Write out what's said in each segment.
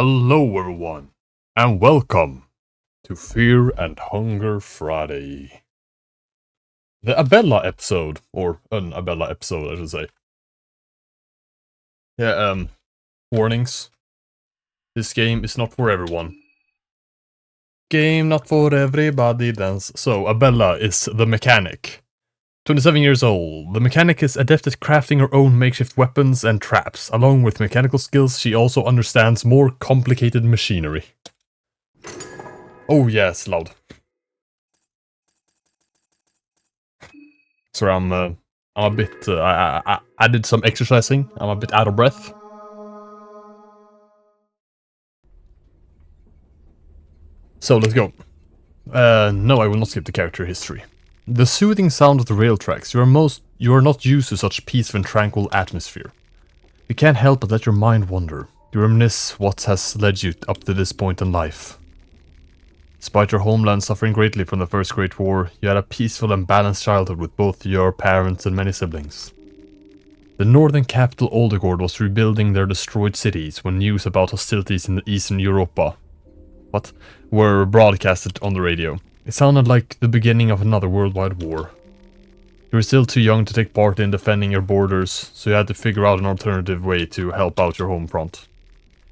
Hello everyone, and welcome to Fear and Hunger Friday. The Abella episode, or an Abella episode I should say. Yeah, warnings. This game is not for everyone. Game not for everybody dance. So, Abella is the mechanic. 27 years old, the mechanic is adept at crafting her own makeshift weapons and traps. Along with mechanical skills, she also understands more complicated machinery. Oh yes, loud. Sorry, I'm a bit, I did some exercising. I'm a bit out of breath. So let's go. No, I will not skip the character history. The soothing sound of the rail tracks. You are not used to such peaceful and tranquil atmosphere. You can't help but let your mind wander. You reminisce what has led you up to this point in life. Despite your homeland suffering greatly from the First Great War, you had a peaceful and balanced childhood with both your parents and many siblings. The northern capital Oldegord was rebuilding their destroyed cities when news about hostilities in Eastern Europa were broadcasted on the radio. It sounded like the beginning of another worldwide war. You were still too young to take part in defending your borders, so you had to figure out an alternative way to help out your home front.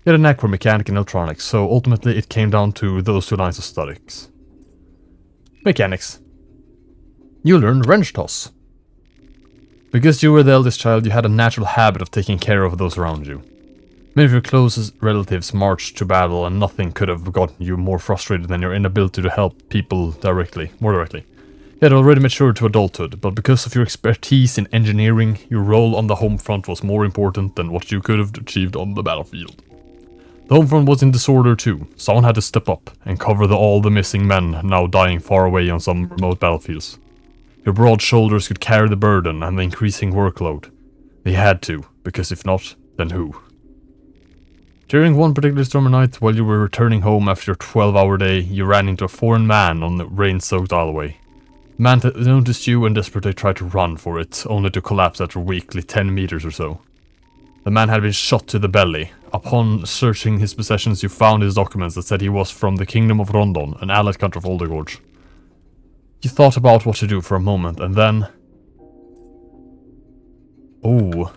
You had a knack for mechanic and electronics, so ultimately it came down to those two lines of studies. Mechanics. You learned wrench toss. Because you were the eldest child, you had a natural habit of taking care of those around you. Many of your closest relatives marched to battle, and nothing could have gotten you more frustrated than your inability to help people more directly. You had already matured to adulthood, but because of your expertise in engineering, your role on the home front was more important than what you could have achieved on the battlefield. The home front was in disorder too. Someone had to step up and cover all the missing men now dying far away on some remote battlefields. Your broad shoulders could carry the burden and the increasing workload. They had to, because if not, then who? During one particular stormy night, while you were returning home after your 12-hour day, you ran into a foreign man on the rain-soaked alleyway. The man noticed you and desperately tried to run for it, only to collapse after weakly 10 meters or so. The man had been shot to the belly. Upon searching his possessions, you found his documents that said he was from the Kingdom of Rondon, an allied country of Oldegord. You thought about what to do for a moment, and then... Oh.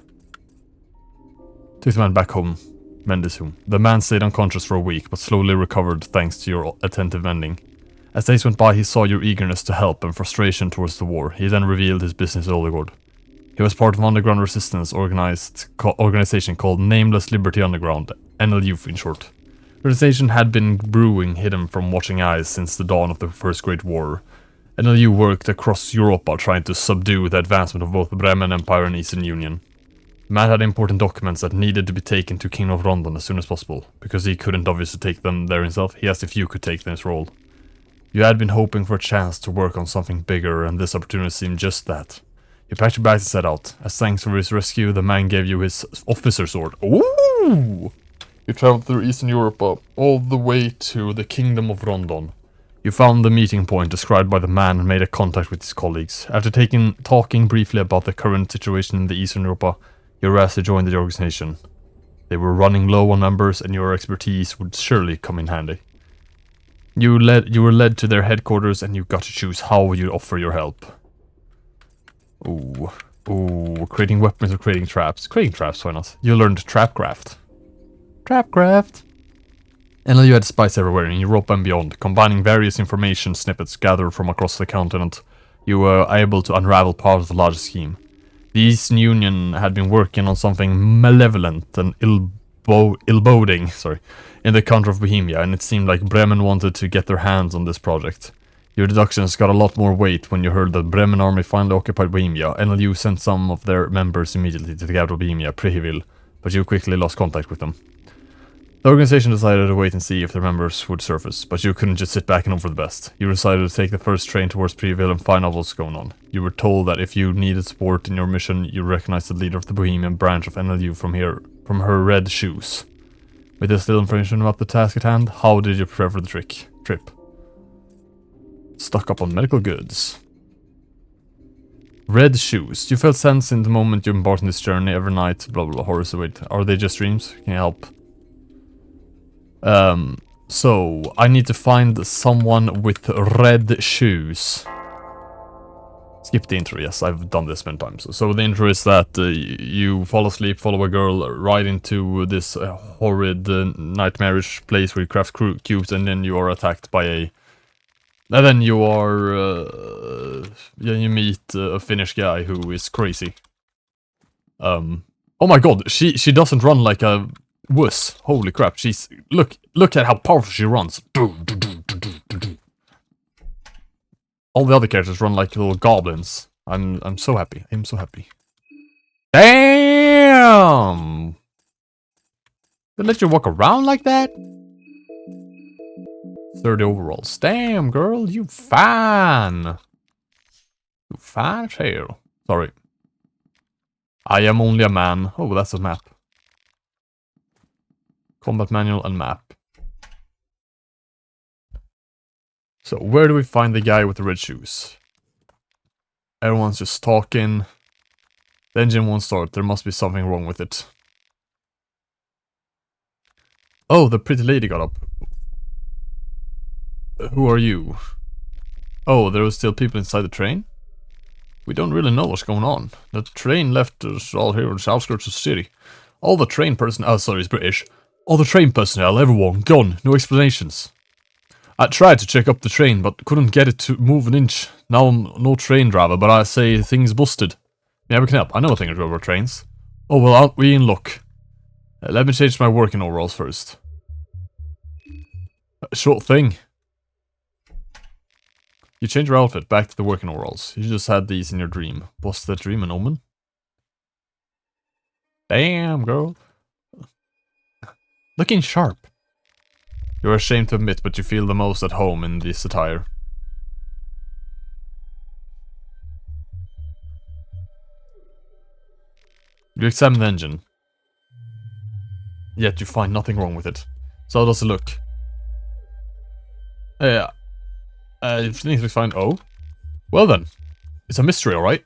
Took the man back home. Mendisum. The man stayed unconscious for a week, but slowly recovered thanks to your attentive mending. As days went by, he saw your eagerness to help and frustration towards the war. He then revealed his business at Oldegord. He was part of an underground resistance organization called Nameless Liberty Underground, NLU in short. The organization had been brewing hidden from watching eyes since the dawn of the First Great War. NLU worked across Europa trying to subdue the advancement of both the Bremen Empire and Eastern Union. The man had important documents that needed to be taken to King of Rondon as soon as possible. Because he couldn't obviously take them there himself, he asked if you could take this role. You had been hoping for a chance to work on something bigger, and this opportunity seemed just that. You packed your bags and set out. As thanks for his rescue, the man gave you his officer sword. Ooh! You traveled through Eastern Europe all the way to the Kingdom of Rondon. You found the meeting point described by the man and made a contact with his colleagues. After talking briefly about the current situation in the Eastern Europa, you were asked to join the organization. They were running low on members, and your expertise would surely come in handy. You were led to their headquarters, and you got to choose how you'd offer your help. Ooh, creating weapons or creating traps? Creating traps, why not? You learned trapcraft. Trapcraft! And you had spies everywhere in Europe and beyond, combining various information snippets gathered from across the continent. You were able to unravel part of the larger scheme. The Eastern Union had been working on something malevolent and ill-boding, in the country of Bohemia, and it seemed like Bremen wanted to get their hands on this project. Your deductions got a lot more weight when you heard that Bremen army finally occupied Bohemia. NLU sent some of their members immediately to the capital of Bohemia, Prehevil, but you quickly lost contact with them. The organization decided to wait and see if their members would surface, but you couldn't just sit back and hope for the best. You decided to take the first train towards Prehevil and find out what's going on. You were told that if you needed support in your mission, you recognized the leader of the Bohemian branch of NLU from her red shoes. With this little information about the task at hand, how did you prepare for the trip? Stock up on medical goods. Red shoes. You felt sense in the moment you embarked on this journey every night, blah blah blah, horrors await. Are they just dreams? Can you help? So I need to find someone with red shoes. Skip the intro, yes, I've done this many times. So the intro is that you fall asleep, follow a girl right into this horrid, nightmarish place where you craft cubes, and then you are attacked by a... And then you are... yeah, you meet a Finnish guy who is crazy. Oh my god, she doesn't run like a wuss. Holy crap, she's... Look at how powerful she runs. All the other characters run like little goblins. I'm so happy. I'm so happy. Damn! They let you walk around like that? 30 overalls. Damn, girl, you fine. You fine as hell. Sorry. I am only a man. Oh, that's a map. Combat manual and map. So, where do we find the guy with the red shoes? Everyone's just talking. The engine won't start. There must be something wrong with it. Oh, the pretty lady got up. Who are you? Oh, there are still people inside the train? We don't really know what's going on. The train left us all here in the outskirts of the city. All the train personnel... Oh, sorry, it's British. All the train personnel, everyone, gone. No explanations. I tried to check up the train, but couldn't get it to move an inch. Now I'm no train driver, but I say things busted. Yeah, we can help. I know a thing or two about trains. Oh, well, aren't we in luck? Let me change my working overalls first. Short thing. You change your outfit back to the working overalls. You just had these in your dream. Was that dream an omen? Damn, girl. Looking sharp. You're ashamed to admit, but you feel the most at home in this attire. You examine the engine. Yet you find nothing wrong with it. So how does it look? Yeah. Things looks fine. Oh? Well then. It's a mystery, alright?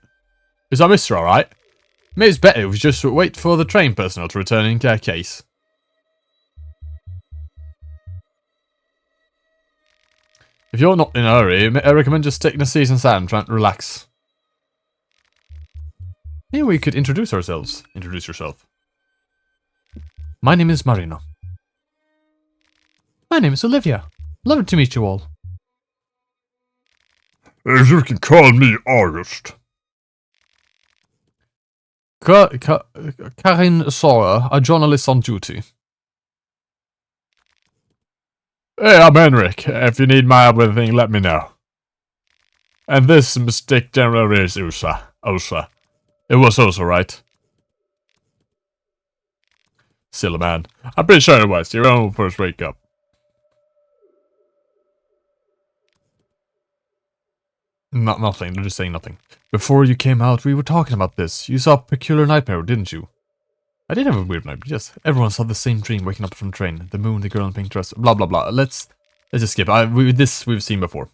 It's a mystery, alright? Maybe it's better if we just wait for the train personnel to return in that case. If you're not in a hurry, I recommend just taking a seat inside and trying to relax. Maybe we could introduce ourselves. Introduce yourself. My name is Marina. My name is Olivia. Lovely to meet you all. You can call me August. Karin Sora, a journalist on duty. Hey, I'm Henrik. If you need my help with anything, let me know. And this mistake generally is Usa. It was Osa, right? Silly man. I'm pretty sure it was. Your own first wake up. Nothing. They're just saying nothing. Before you came out, we were talking about this. You saw a peculiar nightmare, didn't you? I did have a weird nightmare, yes. Everyone saw the same dream waking up from the train. The moon, the girl in pink dress, blah blah blah. Let's just skip. This we've seen before.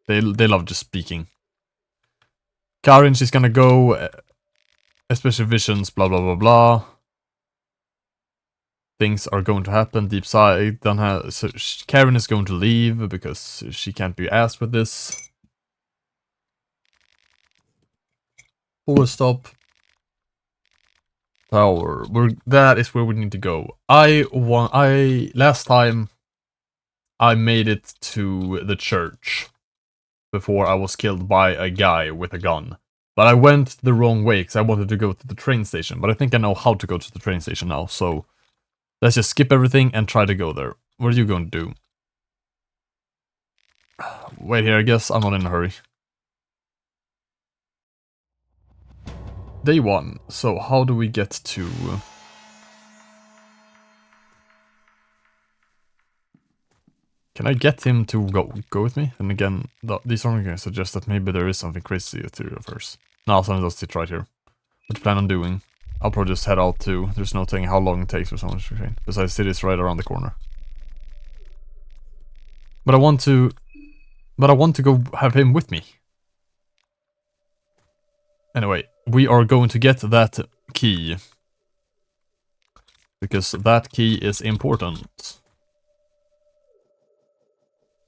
They love just speaking. Karin, she's gonna go. Especially visions, blah blah blah blah. Things are going to happen. Deep side. So Karin is going to leave because she can't be asked with this. Full stop. Tower. That is where we need to go. Last time I made it to the church before I was killed by a guy with a gun. But I went the wrong way because I wanted to go to the train station. But I think I know how to go to the train station now. So let's just skip everything and try to go there. What are you going to do? Wait here, I guess I'm not in a hurry. Day 1. So how do we get to... Can I get him to go with me? And again, these are going to suggest that maybe there is something crazy to first. No, someone does sit right here. What do you plan on doing? I'll probably just head out too. There's no telling how long it takes for someone to train. Besides, the city is right around the corner. But I want to go have him with me. Anyway, we are going to get that key. Because that key is important.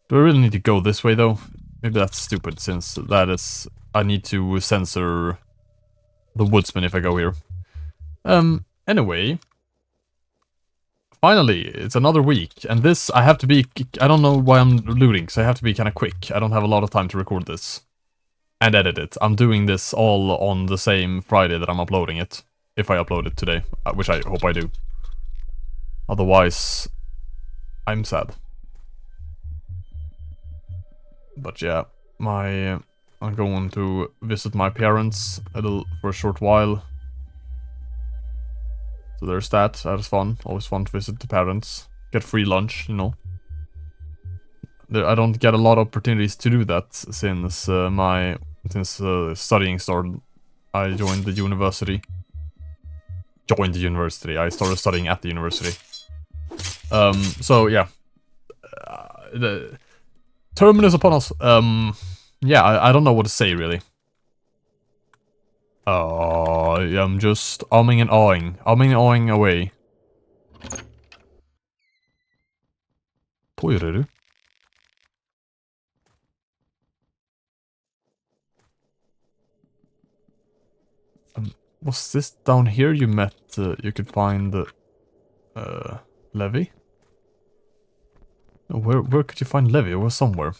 Do I really need to go this way though? Maybe that's stupid since that is... I need to censor the woodsman if I go here. Anyway. Finally, it's another week, and this, I have to be... I don't know why I'm looting, so I have to be kind of quick. I don't have a lot of time to record this. And edit it. I'm doing this all on the same Friday that I'm uploading it. If I upload it today, which I hope I do. Otherwise, I'm sad. But yeah, I'm going to visit my parents for a short while. So there's that. That is fun. Always fun to visit the parents. Get free lunch, you know. I don't get a lot of opportunities to do that since studying started. I joined the university. I started studying at the university. So yeah. The term is upon us. Yeah, I don't know what to say really. I'm just umming and awing away. Poireru. Was this down here you met, you could find, Levi? Where could you find Levi? It was somewhere.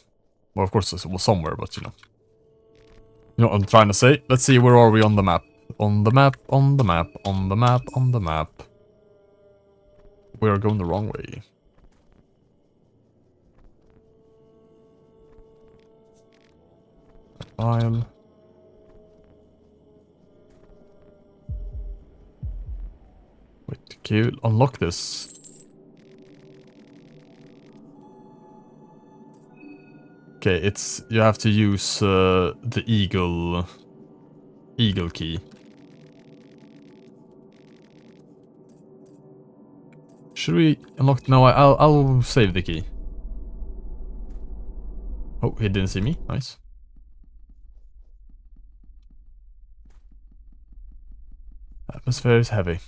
Well, of course it was somewhere, but you know. You know what I'm trying to say? Let's see, where are we on the map? On the map, on the map, on the map, on the map. We are going the wrong way. File. Wait, can you unlock this? Okay, it's... you have to use the eagle key. Should we unlock... no, I'll save the key. Oh, he didn't see me. Nice. Atmosphere is heavy.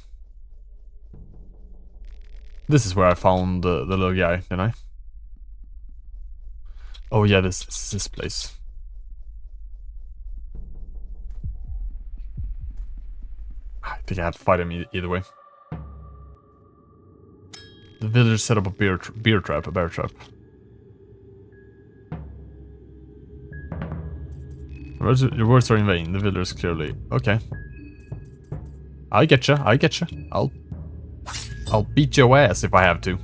This is where I found the little guy, didn't I? Oh yeah, this is this place. I think I had to fight him either way. The villagers set up a bear trap. Your words are in vain. The villagers clearly... okay. I getcha. I'll beat your ass if I have to.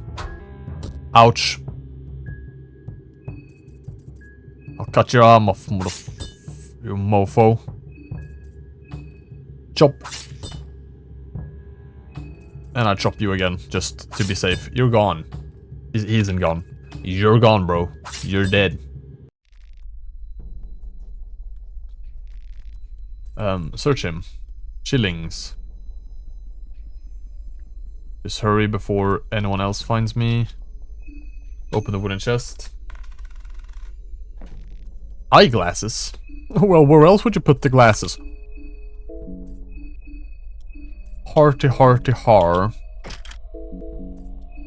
Ouch. I'll cut your arm off, you mofo. Chop. And I chop you again, just to be safe. You're gone. He isn't gone. You're gone, bro. You're dead. Search him. Shillings. Just hurry before anyone else finds me. Open the wooden chest. Eyeglasses? Well, where else would you put the glasses? Hearty har.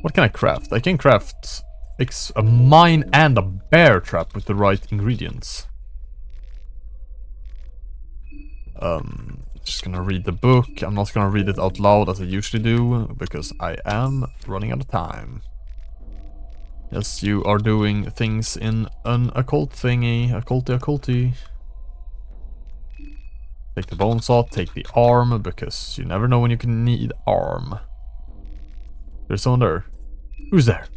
What can I craft? I can craft a mine and a bear trap with the right ingredients. Just gonna read the book. I'm not gonna read it out loud as I usually do, because I am running out of time. Yes, you are doing things in an occult thingy. Occulty. Take the bone saw, take the arm, because you never know when you can need arm. There's someone there. Who's there?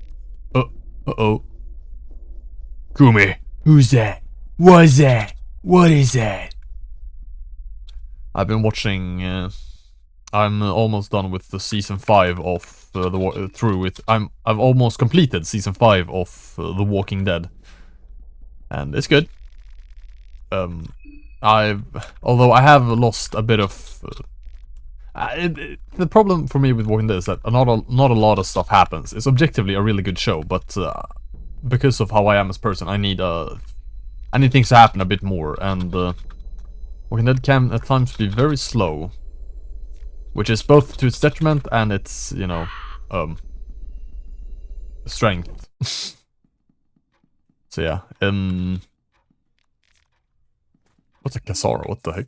Uh-oh. Kumi. Who's that? What's that? What is that? I've been watching... I'm almost done with the season 5 of I've almost completed season 5 of The Walking Dead, and it's good. Although I have lost a bit of... the problem for me with Walking Dead is that not a lot of stuff happens. It's objectively a really good show, but because of how I am as a person, I need things to happen a bit more, and Walking Dead can at times be very slow. Which is both to its detriment and its, you know, strength. So yeah, what's a Kasara? What the heck?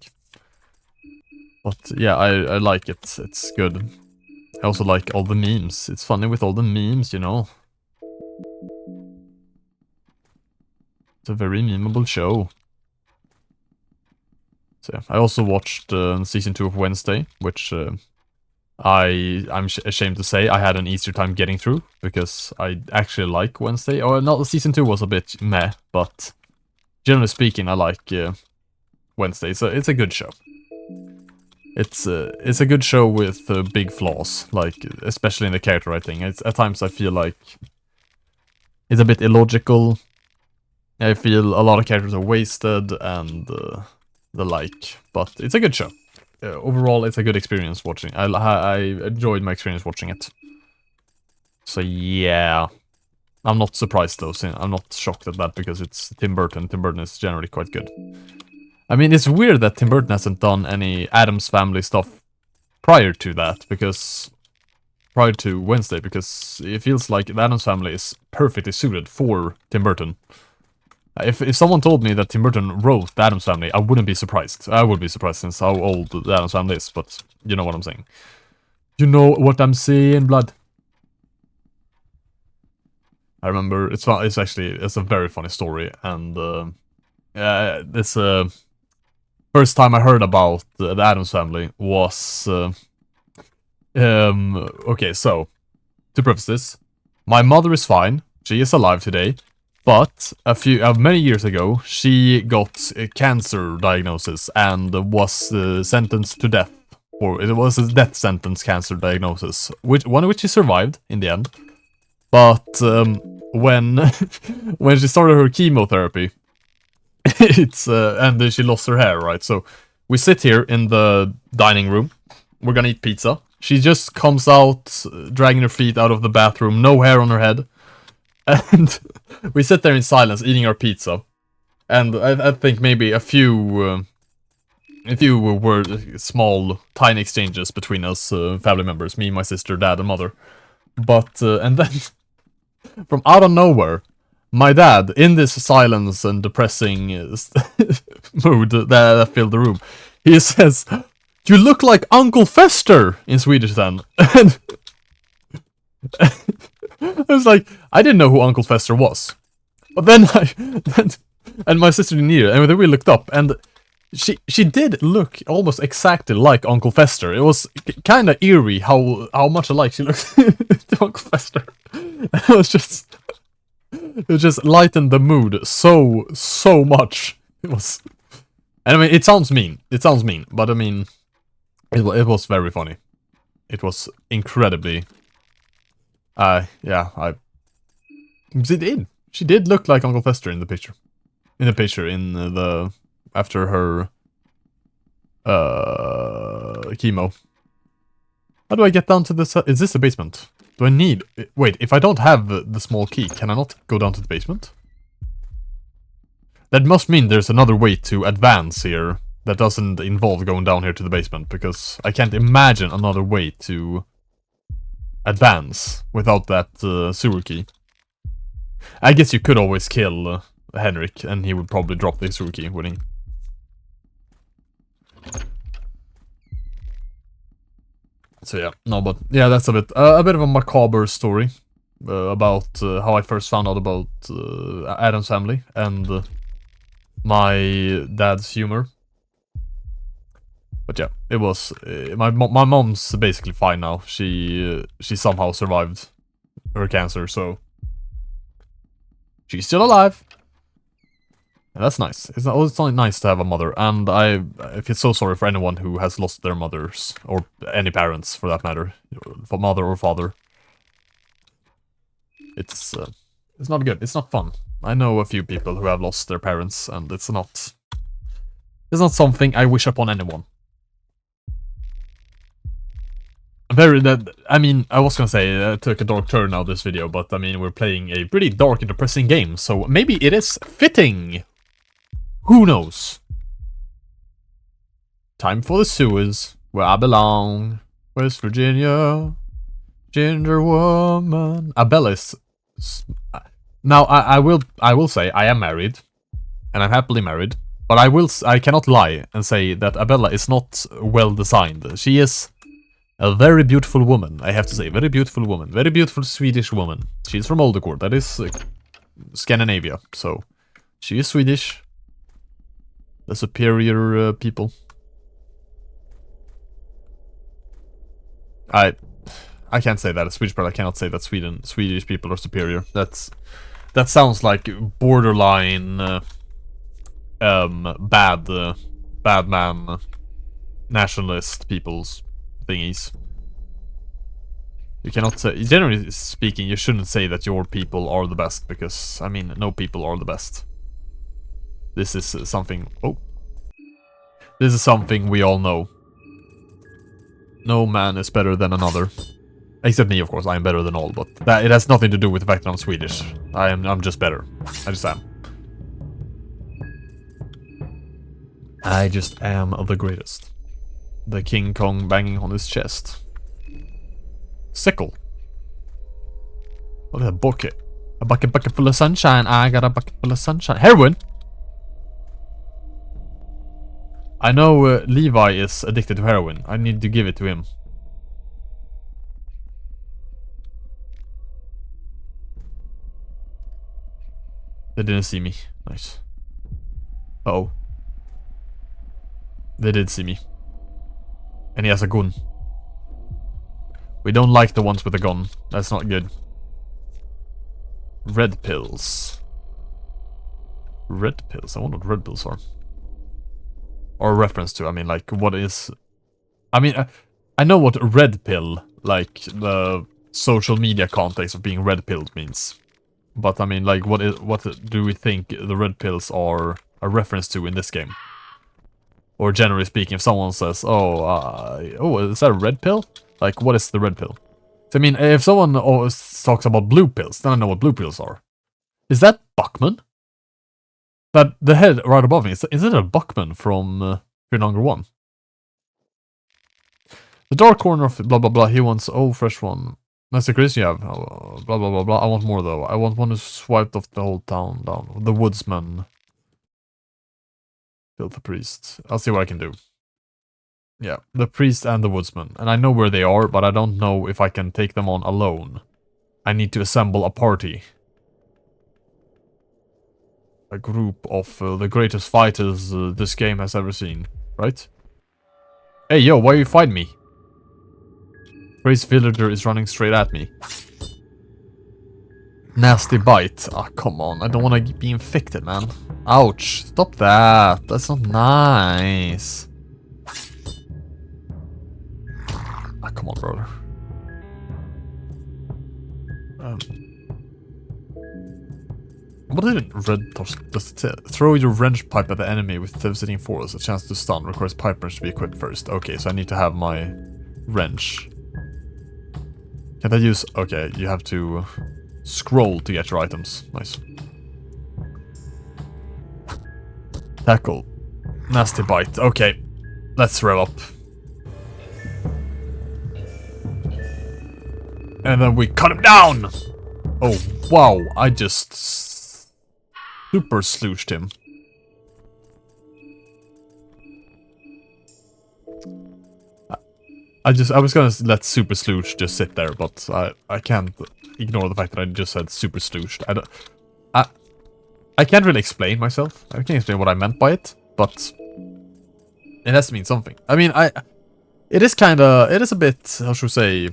But yeah, I like it. It's good. I also like all the memes. It's funny with all the memes, you know. It's a very memeable show. So yeah, I also watched season 2 of Wednesday, which I'm ashamed to say I had an easier time getting through because I actually like Wednesday. Oh, no, season 2 was a bit meh, but generally speaking, I like Wednesday. So it's a good show. It's a good show with big flaws, like especially in the character writing. At times I feel like it's a bit illogical. I feel a lot of characters are wasted and the like, but it's a good show. Overall, it's a good experience watching. I enjoyed my experience watching it. So yeah, I'm not surprised though. I'm not shocked at that because it's Tim Burton. Tim Burton is generally quite good. I mean, it's weird that Tim Burton hasn't done any Addams Family stuff prior to that, because prior to Wednesday, because it feels like the Addams Family is perfectly suited for Tim Burton. If someone told me that Tim Burton wrote the Addams Family, I wouldn't be surprised. I would be surprised since how old the Addams Family is, but you know what I'm saying. You know what I'm saying, blood. I remember it's a very funny story, and this first time I heard about the Addams Family was okay. So to preface this, my mother is fine. She is alive today. But many years ago, she got a cancer diagnosis and was sentenced to death. Or it was a death sentence cancer diagnosis, which she survived in the end. But when when she started her chemotherapy, and she lost her hair, right? So we sit here in the dining room. We're gonna eat pizza. She just comes out, dragging her feet out of the bathroom, no hair on her head. And we sit there in silence eating our pizza. And I think maybe a few were small, tiny exchanges between us family members, me, my sister, dad, and mother. But, and then, from out of nowhere, my dad, in this silence and depressing mood that filled the room, he says, "You look like Uncle Fester," in Swedish then. And I was like, I didn't know who Uncle Fester was. But then and my sister didn't either, and then we looked up, and she did look almost exactly like Uncle Fester. It was kind of eerie how much alike she looked to Uncle Fester. It just lightened the mood so much. It was, and I mean, it sounds mean, but I mean, it was very funny. It was incredibly. Yeah, she did look like Uncle Fester in the picture. After her, chemo. How do I get down to this? Is this a basement? Do I need... Wait, if I don't have the small key, can I not go down to the basement? That must mean there's another way to advance here that doesn't involve going down here to the basement, because I can't imagine another way to advance without that sewer key. I guess you could always kill Henrik, and he would probably drop the sewer key, wouldn't he? So yeah, no, but yeah, that's a bit of a macabre story about how I first found out about Addams Family and my dad's humor. But yeah, it was my mom's basically fine now. She somehow survived her cancer, so she's still alive. And that's nice. It's only nice to have a mother, and I feel so sorry for anyone who has lost their mothers, or any parents for that matter, for mother or father. It's not good. It's not fun. I know a few people who have lost their parents, and it's not something I wish upon anyone. I mean, I was gonna say, I took a dark turn now this video, but I mean, we're playing a pretty dark and depressing game, so maybe it is fitting. Who knows? Time for the sewers, where I belong. West Virginia, ginger woman. Abella is... Now, I will say I am married, and I'm happily married. But I cannot lie and say that Abella is not well designed. She is a very beautiful woman, I have to say. Very beautiful woman. Very beautiful Swedish woman. She's from Oldegård. That is Scandinavia. So, she is Swedish. The superior people. I can't say that. As Swedish person, I cannot say that Swedish people are superior. That sounds like borderline bad man nationalist people's thingies. You cannot say, generally speaking, you shouldn't say that your people are the best, because, I mean, no people are the best. This is something, this is something we all know. No man is better than another. Except me, of course, I am better than all, but it has nothing to do with the fact that I'm Swedish. I'm just better. I just am. I just am the greatest. The King Kong banging on his chest. Sickle. What is a bucket? A bucket full of sunshine. I got a bucket full of sunshine. Heroin! I know Levi is addicted to heroin. I need to give it to him. They didn't see me. Nice. Uh-oh. They did see me. And he has a gun. We don't like the ones with a gun. That's not good. Red pills. Red pills? I wonder what red pills are. Or a reference to, I mean, like, what is... I mean, I know what red pill, like, the social media context of being red pilled means. But, I mean, like, what do we think the red pills are a reference to in this game? Or generally speaking, if someone says, oh, is that a red pill? Like, what is the red pill? So, I mean, if someone always talks about blue pills, then I know what blue pills are. Is that Buckman? That the head right above me, is it a Buckman from Fear Number 1? The dark corner of blah blah blah, he wants, fresh one. That's the crazy you have. Blah blah blah blah. I want more though. I want one who swiped off the whole town down. The woodsman. Killed the priest. I'll see what I can do. Yeah, the priest and the woodsman. And I know where they are, but I don't know if I can take them on alone. I need to assemble a party. A group of the greatest fighters this game has ever seen. Right? Hey, yo, why you fight me? Crazy villager is running straight at me. Nasty bite. Ah, come on. I don't want to be infected, man. Ouch. Stop that. That's not nice. Ah, come on, brother. What did red does it say? Throw your wrench pipe at the enemy with devastating force. A chance to stun. Requires pipe wrench to be equipped first. Okay, so I need to have my wrench. Can I use... Okay, you have to scroll to get your items. Nice. Tackle. Nasty bite. Okay, let's rev up. And then we cut him down! Oh, wow, I just super slooshed him. I was gonna let super sloosh just sit there, but I can't ignore the fact that I just said super slooshed. I can't really explain myself. I can't explain what I meant by it, but it has to mean something. I mean, it is a bit, how should we say,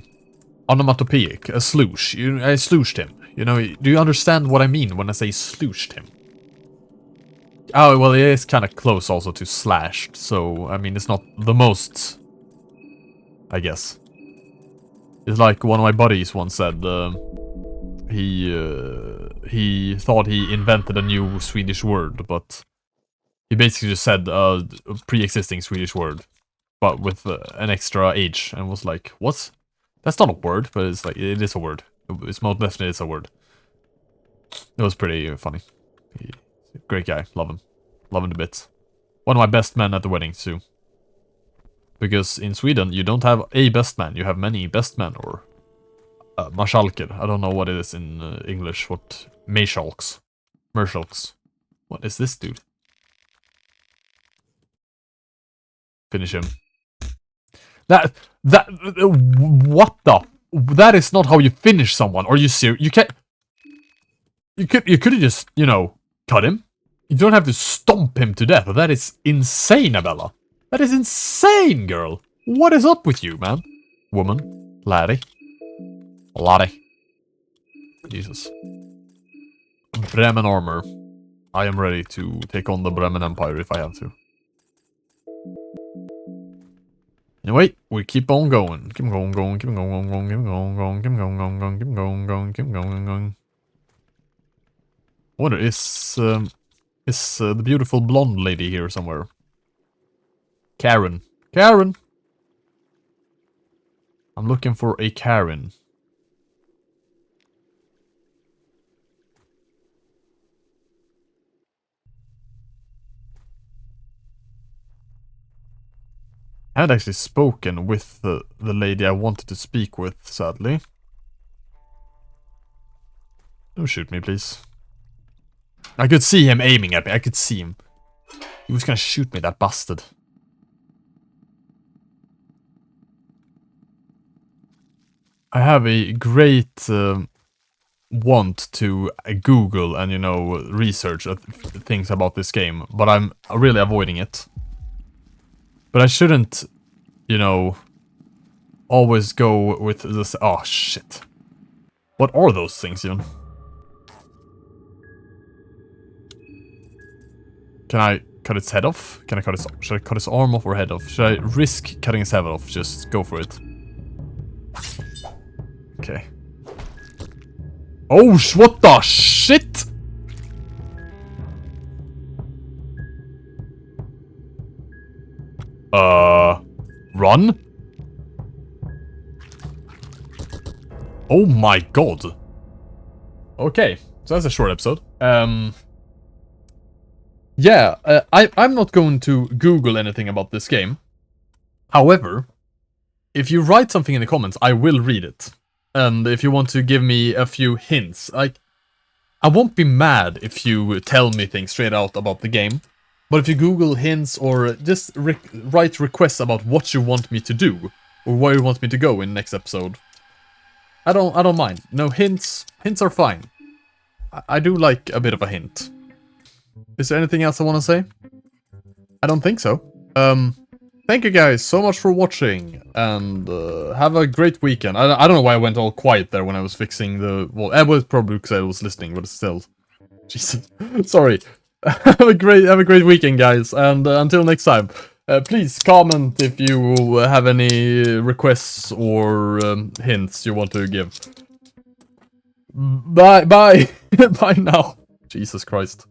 onomatopoeic, a sloosh. I slooshed him. You know, do you understand what I mean when I say slooshed him? Oh, well, it is kind of close also to slashed, so, I mean, it's not the most, I guess. It's like one of my buddies once said, he thought he invented a new Swedish word, but he basically just said a pre-existing Swedish word, but with an extra H, and was like, what? That's not a word, but it's like, it is a word. It's most definitely it's a word. It was pretty funny. He's a great guy. Love him. Love him to bits. One of my best men at the wedding, too. Because in Sweden, you don't have a best man. You have many best men, or Marshalker. I don't know what it is in English. What? Marshalks. Marshalks. What is this dude? Finish him. What the? That is not how you finish someone. Are you serious? You can't. You could have just, you know, cut him. You don't have to stomp him to death. That is insane, Abella. That is insane, girl. What is up with you, man? Woman. Laddie. Laddie. Jesus. Bremen armor. I am ready to take on the Bremen Empire if I have to. Anyway, we keep on going. Keep on going, keep on going, keep on going, keep on going, keep on going, keep on going. Wonder, is the beautiful blonde lady here somewhere? Karen. Karen! I'm looking for a Karen. I had actually spoken with the lady I wanted to speak with, sadly. Don't shoot me, please. I could see him aiming at me. I could see him. He was gonna shoot me, that bastard. I have a great want to Google and, you know, research things about this game, but I'm really avoiding it. But I shouldn't, you know, always go with this. Oh, shit. What are those things, even? Can I cut its head off? Can I cut its... Should I cut its arm off or head off? Should I risk cutting its head off? Just go for it. Okay. Oh, what the shit? Run? Oh my god. Okay, so that's a short episode. Yeah, I'm not going to Google anything about this game. However, if you write something in the comments, I will read it. And if you want to give me a few hints, I won't be mad if you tell me things straight out about the game. But if you Google hints or just write requests about what you want me to do, or where you want me to go in the next episode, I don't mind. No, hints are fine. I do like a bit of a hint. Is there anything else I want to say? I don't think so. Thank you guys so much for watching, and have a great weekend. I don't know why I went all quiet there when I was fixing the... Well, it was probably because I was listening, but still. Jesus. Sorry. have a great weekend, guys, and until next time, please comment if you have any requests or hints you want to give. Bye. Bye now. Jesus Christ.